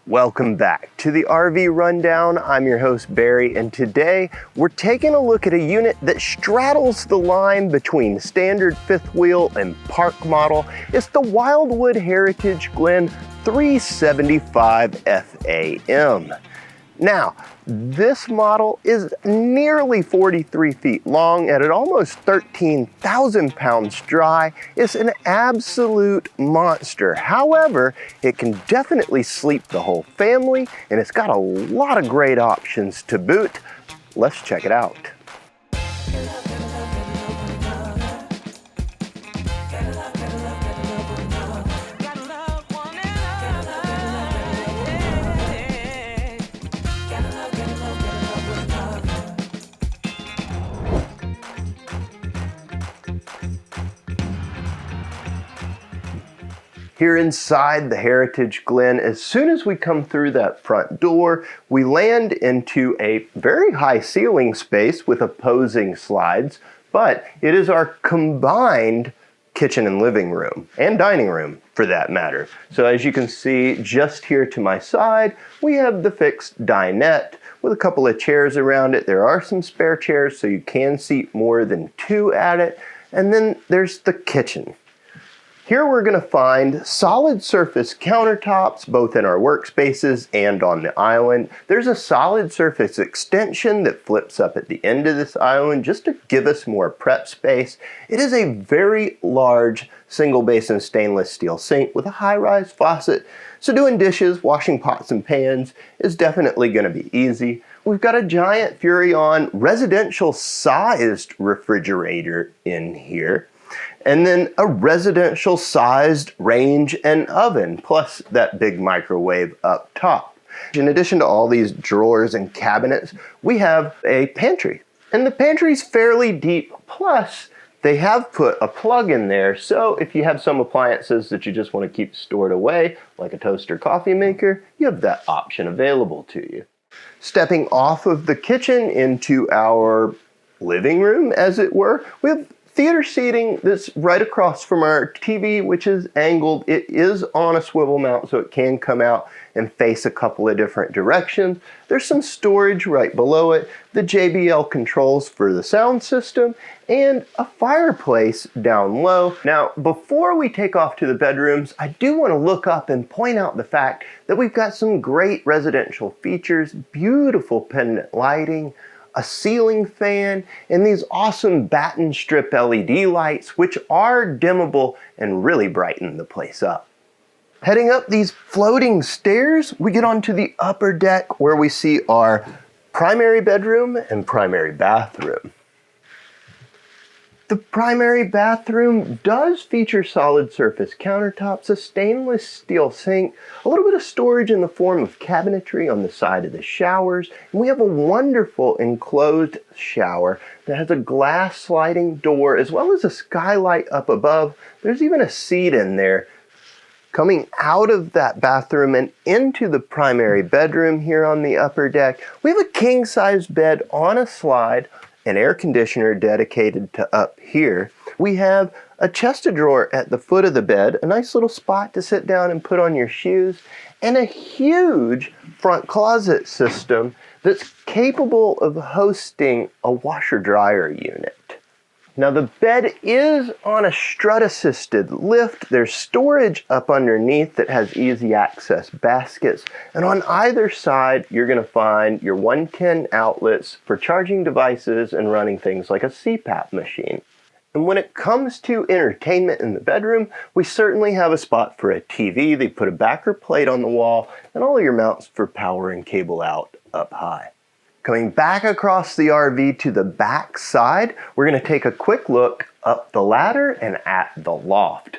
Welcome back to the RV Rundown. I'm your host Barry, and today we're taking a look at a unit that straddles the line between standard fifth wheel and park model. It's the Wildwood Heritage Glen 375FAM. Now, this model is nearly 43 feet long and at almost 13,000 pounds dry. It's an absolute monster. However, it can definitely sleep the whole family, and it's got a lot of great options to boot. Let's check it out. Here inside the Heritage Glen, as soon as we come through that front door, we land into a very high ceiling space with opposing slides, but it is our combined kitchen and living room, and dining room for that matter. So as you can see just here to my side, we have the fixed dinette with a couple of chairs around it. There are some spare chairs so you can seat more than two at it. And then there's the kitchen. Here we're going to find solid surface countertops both in our workspaces and on the island. There's a solid surface extension that flips up at the end of this island just to give us more prep space. It is a very large single basin stainless steel sink with a high-rise faucet, so doing dishes, washing pots and pans is definitely going to be easy. We've got a giant Furrion residential sized refrigerator in here, and then a residential sized range and oven, plus that big microwave up top. In addition to all these drawers and cabinets, we have a pantry. And the pantry's fairly deep, plus they have put a plug in there, so if you have some appliances that you just want to keep stored away, like a toaster coffee maker, you have that option available to you. Stepping off of the kitchen into our living room, as it were, we have theater seating that's right across from our TV, which is angled. It is on a swivel mount, so it can come out and face a couple of different directions. There's some storage right below it, the JBL controls for the sound system, and a fireplace down low. Now, before we take off to the bedrooms, I do want to look up and point out the fact that we've got some great residential features, beautiful pendant lighting, a ceiling fan, and these awesome batten strip LED lights, which are dimmable and really brighten the place up. Heading up these floating stairs, we get onto the upper deck where we see our primary bedroom and primary bathroom. The primary bathroom does feature solid surface countertops, a stainless steel sink, a little bit of storage in the form of cabinetry on the side of the showers, and we have a wonderful enclosed shower that has a glass sliding door as well as a skylight up above. There's even a seat in there. Coming out of that bathroom and into the primary bedroom here on the upper deck, we have a king-size bed on a slide, an air conditioner dedicated to up here. We have a chest of drawer at the foot of the bed, a nice little spot to sit down and put on your shoes, and a huge front closet system that's capable of hosting a washer-dryer unit. Now the bed is on a strut-assisted lift. There's storage up underneath that has easy access baskets. And on either side, you're gonna find your 110 outlets for charging devices and running things like a CPAP machine. And when it comes to entertainment in the bedroom, we certainly have a spot for a TV. They put a backer plate on the wall and all of your mounts for power and cable out up high. Coming back across the RV to the back side, we're going to take a quick look up the ladder and at the loft.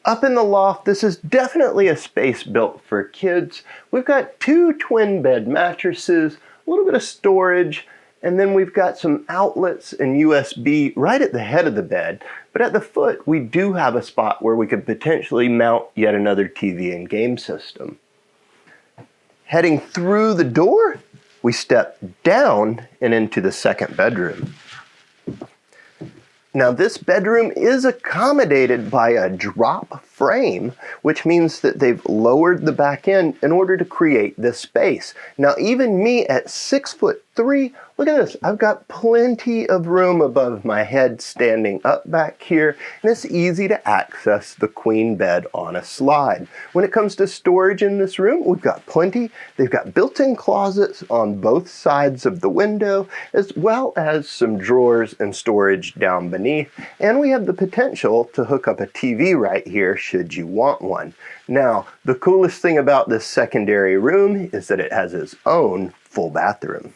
Up in the loft, this is definitely a space built for kids. We've got two twin bed mattresses, a little bit of storage, and then we've got some outlets and USB right at the head of the bed. But at the foot, we do have a spot where we could potentially mount yet another TV and game system. Heading through the door, we step down and into the second bedroom. Now this bedroom is accommodated by a drop frame, which means that they've lowered the back end in order to create this space. Now even me at 6'3", look at this, I've got plenty of room above my head standing up back here, and it's easy to access the queen bed on a slide. When it comes to storage in this room, we've got plenty. They've got built-in closets on both sides of the window, as well as some drawers and storage down beneath, and we have the potential to hook up a TV right here should you want one. Now, the coolest thing about this secondary room is that it has its own full bathroom.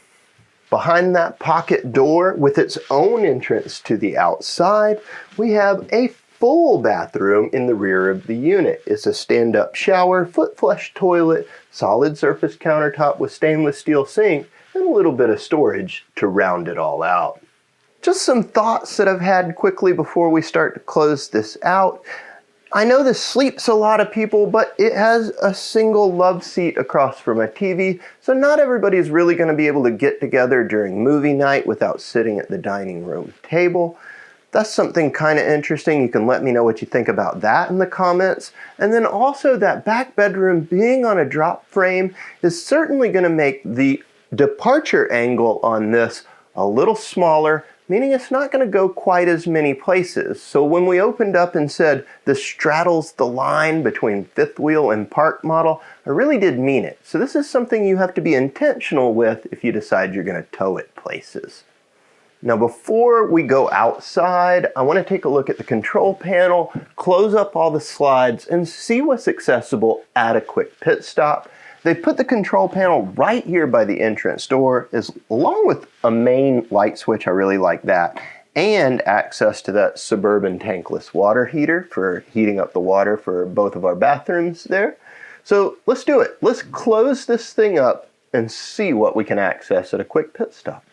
Behind that pocket door with its own entrance to the outside, we have a full bathroom in the rear of the unit. It's a stand-up shower, foot flush toilet, solid surface countertop with stainless steel sink, and a little bit of storage to round it all out. Just some thoughts that I've had quickly before we start to close this out. I know this sleeps a lot of people, but it has a single love seat across from a TV, so not everybody's really going to be able to get together during movie night without sitting at the dining room table. That's something kind of interesting. You can let me know what you think about that in the comments. And then also that back bedroom being on a drop frame is certainly going to make the departure angle on this a little smaller, meaning it's not going to go quite as many places. So when we opened up and said this straddles the line between fifth wheel and park model, I really did mean it. So this is something you have to be intentional with if you decide you're going to tow it places. Now before we go outside, I want to take a look at the control panel, close up all the slides, and see what's accessible at a quick pit stop. They put the control panel right here by the entrance door, along with a main light switch, I really like that, and access to that Suburban tankless water heater for heating up the water for both of our bathrooms there. So let's do it. Let's close this thing up and see what we can access at a quick pit stop.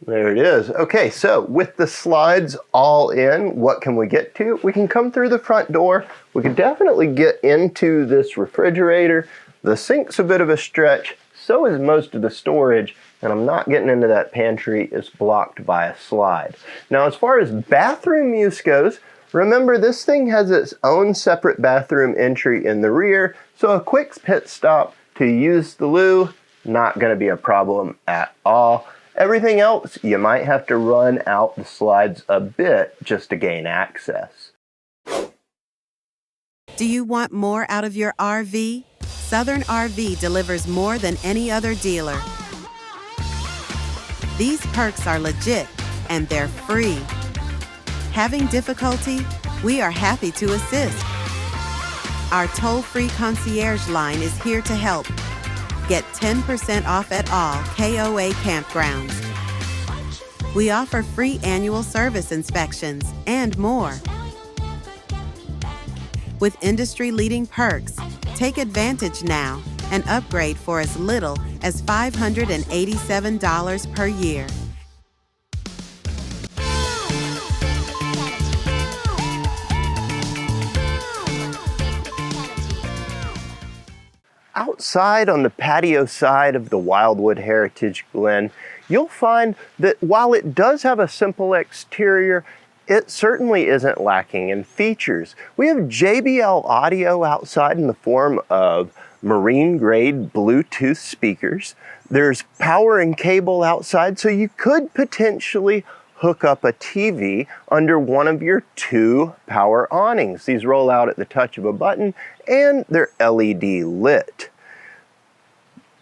There it is. Okay, so with the slides all in, what can we get to? We can come through the front door. We can definitely get into this refrigerator. The sink's a bit of a stretch, so is most of the storage, and I'm not getting into that pantry. It's blocked by a slide. Now, as far as bathroom use goes, remember this thing has its own separate bathroom entry in the rear, so a quick pit stop to use the loo, not going to be a problem at all. Everything else, you might have to run out the slides a bit just to gain access. Do you want more out of your RV? Southern RV delivers more than any other dealer. These perks are legit and they're free. Having difficulty? We are happy to assist. Our toll-free concierge line is here to help. Get 10% off at all KOA campgrounds. We offer free annual service inspections and more. With industry-leading perks, take advantage now and upgrade for as little as $587 per year. Outside on the patio side of the Wildwood Heritage Glen, you'll find that while it does have a simple exterior, it certainly isn't lacking in features. We have JBL audio outside in the form of marine-grade Bluetooth speakers. There's power and cable outside, so you could potentially hook up a TV under one of your two power awnings. These roll out at the touch of a button, and they're LED lit.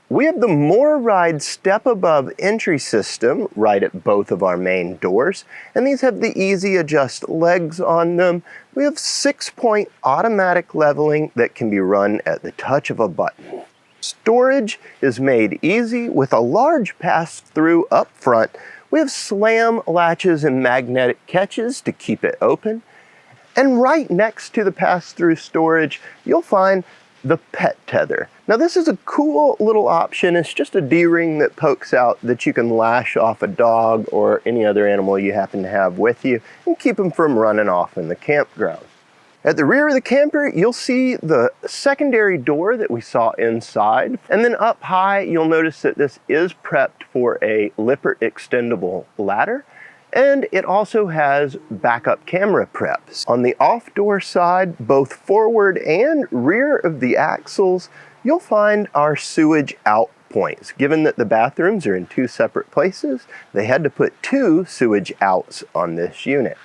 We have the MoreRide step above entry system right at both of our main doors, and these have the easy adjust legs on them. We have 6-point automatic leveling that can be run at the touch of a button. Storage is made easy with a large pass-through up front. We have slam latches and magnetic catches to keep it open. And right next to the pass-through storage, you'll find the pet tether. Now this is a cool little option. It's just a D-ring that pokes out that you can lash off a dog or any other animal you happen to have with you and keep them from running off in the campground. At the rear of the camper, you'll see the secondary door that we saw inside. And then up high, you'll notice that this is prepped for a Lippert extendable ladder. And it also has backup camera preps. On the off-door side, both forward and rear of the axles, you'll find our sewage out points. Given that the bathrooms are in two separate places, they had to put two sewage outs on this unit.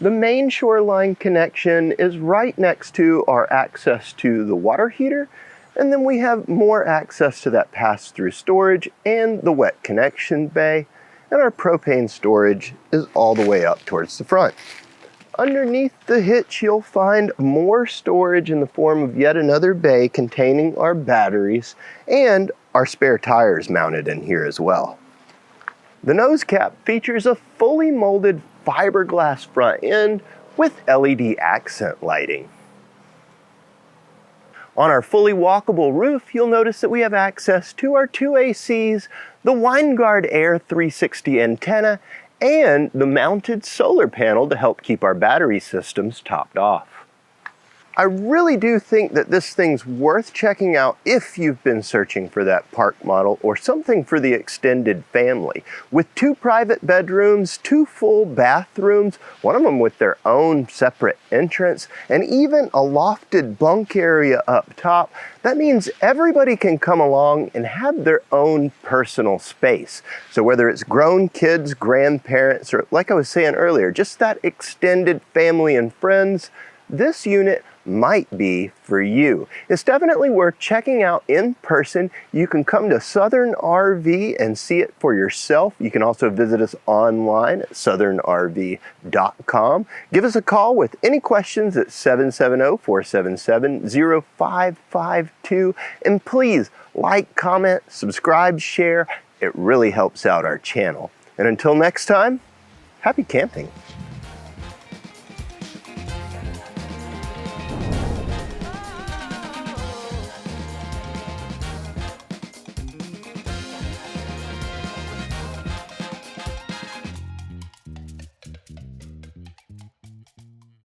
The main shoreline connection is right next to our access to the water heater, and then we have more access to that pass-through storage and the wet connection bay, and our propane storage is all the way up towards the front. Underneath the hitch, you'll find more storage in the form of yet another bay containing our batteries and our spare tires mounted in here as well. The nose cap features a fully molded fiberglass front end with LED accent lighting. On our fully walkable roof, you'll notice that we have access to our two ACs, the Winegard Air 360 antenna, and the mounted solar panel to help keep our battery systems topped off. I really do think that this thing's worth checking out if you've been searching for that park model or something for the extended family. With two private bedrooms, two full bathrooms, one of them with their own separate entrance, and even a lofted bunk area up top, that means everybody can come along and have their own personal space. So whether it's grown kids, grandparents, or like I was saying earlier, just that extended family and friends, this unit might be for you. It's definitely worth checking out in person. You can come to Southern RV and see it for yourself. You can also visit us online at southernrv.com. Give us a call with any questions at 770-477-0552. And please like, comment, subscribe, share. It really helps out our channel. And until next time, happy camping.